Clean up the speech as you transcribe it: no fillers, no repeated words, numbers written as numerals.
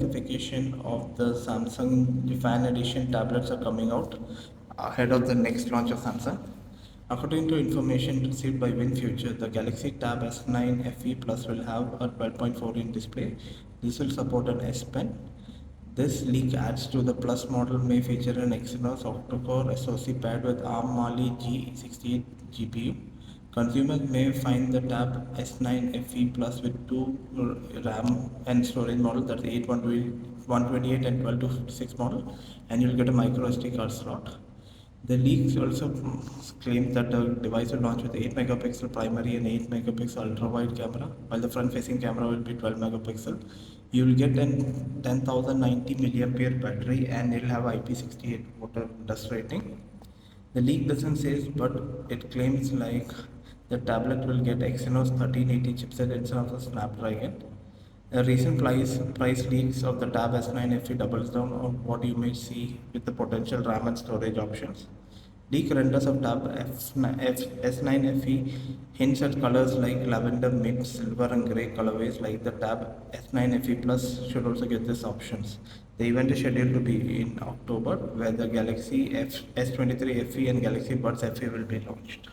specification of the Samsung Fan Edition tablets are coming out ahead of the next launch of Samsung. According to information received by WinFuture, the Galaxy Tab S9 FE Plus will have a 12.4-inch display. This will support an S Pen. This leak adds to the Plus model may feature an Exynos octa-core SoC paired with ARM Mali G68 GPU. Consumers may find the Tab S9 FE Plus with two RAM and storage models, that's 8 128 and 12 model, and you'll get a micro SD card slot. The leaks also claim that the device will launch with 8 megapixel primary and 8 megapixel ultra wide camera, while the front facing camera will be 12 megapixel. You will get an 10,090 milliampere battery and it will have IP68 water dust rating. The leak doesn't say, but it claims like the tablet will get Exynos 1380 chipset instead of the Snapdragon. The recent price leaks of the Tab S9 FE doubles down on what you may see with the potential RAM and storage options. Leak renders of Tab S9 FE hints at colors like lavender, mint, silver, and grey colorways. Like the Tab S9 FE Plus should also get these options. The event is scheduled to be in October, where the Galaxy S23 FE and Galaxy Buds FE will be launched.